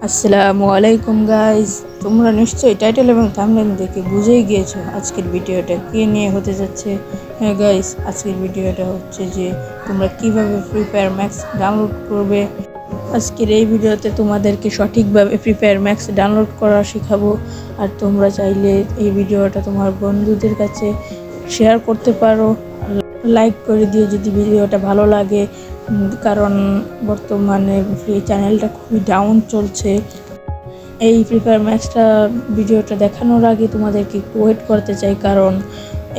আসসালামু আলাইকুম গাইজ, তোমরা নিশ্চয়ই টাইটেল এবং থাম্বনেল দেখে বুঝেই গিয়েছো আজকের ভিডিওটা কে নিয়ে হতে যাচ্ছে। হ্যাঁ গাইজ, আজকের ভিডিওটা হচ্ছে যে তোমরা কিভাবে ফ্রি ফায়ার ম্যাক্স ডাউনলোড করবে। আজকের এই ভিডিওতে তোমাদেরকে সঠিকভাবে ফ্রি ফায়ার ম্যাক্স ডাউনলোড করা শেখাবো। আর তোমরা চাইলে এই ভিডিওটা তোমার বন্ধুদের কাছে শেয়ার করতে পারো, লাইক করে দিও যদি ভিডিওটা ভালো লাগে। কারণ বর্তমানে ফ্রি চ্যানেলটা খুবই ডাউন চলছে। এই ফ্রি ফায়ার ম্যাক্সটা ভিডিওটা দেখানোর আগে তোমাদেরকে একটু ওয়েট করতে চাই, কারণ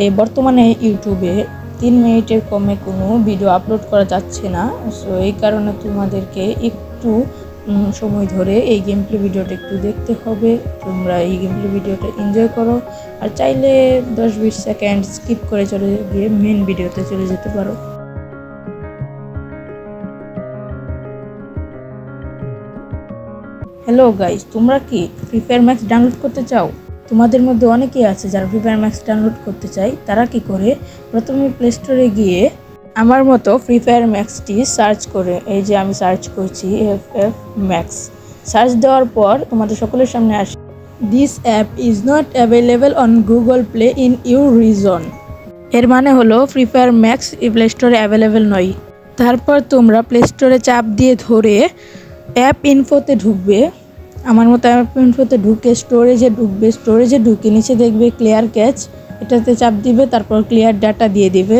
এই বর্তমানে ইউটিউবে 3 মিনিটের কমে কোনো ভিডিও আপলোড করা যাচ্ছে না। সো এই কারণে তোমাদেরকে একটু সময় ধরে এই গেম প্লে ভিডিওটা একটু দেখতে হবে। তোমরা এই গেম প্লে ভিডিওটা এনজয় করো, আর চাইলে 10-20 সেকেন্ড স্কিপ করে চলে গিয়ে মেন ভিডিওতে চলে যেতে পারো। হ্যালো গাইস, তোমরা কি ফ্রি ফায়ার ম্যাক্স ডাউনলোড করতে চাও? তোমাদের মধ্যে অনেকেই আছে যারা ফ্রি ফায়ার ম্যাক্স ডাউনলোড করতে চায়। তারা কি করে, প্রথমে প্লে স্টোরে গিয়ে আমার মতো ফ্রি ফায়ার ম্যাক্সটি সার্চ করে, এই যে আমি সার্চ করছি FF ম্যাক্স। সার্চ দেওয়ার পর তোমাদের সকলের সামনে আসে this app is not available on Google play in your reason. এর মানে হলো ফ্রি ফায়ার ম্যাক্স প্লে স্টোরে অ্যাভেলেবেল নয়। তারপর তোমরা প্লে স্টোরে চাপ দিয়ে ধরে অ্যাপ ইনফোতে ঢুকবে। আমার মতো অ্যাপ ইনফোতে ঢুকে স্টোরেজে ঢুকে নিচে দেখবে ক্লিয়ার ক্যাচ, এটাতে চাপ দিবে, তারপর ক্লিয়ার ডাটা দিয়ে দিবে।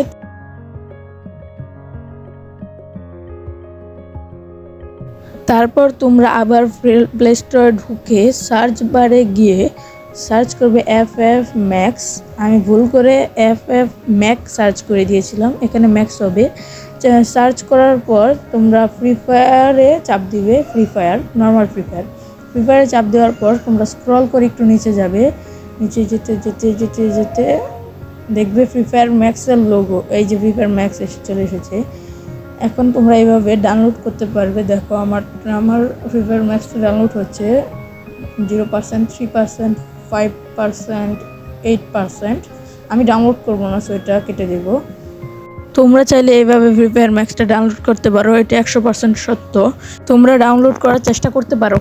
তারপর তোমরা আবার প্লে স্টোরে ঢুকে সার্চ বারে গিয়ে সার্চ করবে FF ম্যাক্স। আমি ভুল করে FF ম্যাক্স সার্চ করে দিয়েছিলাম, এখানে ম্যাক্স হবে। সার্চ করার পর তোমরা ফ্রি ফায়ারে চাপ দিবে, নর্মাল ফ্রি ফায়ারে চাপ দেওয়ার পর তোমরা স্ক্রল করে একটু নিচে যাবে। নিচে যেতে যেতে যেতে যেতে দেখবে ফ্রি ফায়ার ম্যাক্সের লোগো, এই যে ফ্রি ফায়ার ম্যাক্স চলে এসেছে। এখন তোমরা এইভাবে ডাউনলোড করতে পারবে। দেখো আমার ফ্রি ফায়ার ম্যাক্সটা ডাউনলোড হচ্ছে 0%, 3%, 5%, 8%। আমি ডাউনলোড করবো না, সো এটা কেটে দেবো। তোমরা চাইলে এইভাবে ফ্রি ফায়ার ম্যাক্সটা ডাউনলোড করতে পারো, এটা 100% সত্য। তোমরা ডাউনলোড করার চেষ্টা করতে পারো,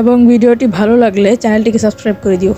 এবং ভিডিওটি ভালো লাগলে চ্যানেলটিকে সাবস্ক্রাইব করে দিও।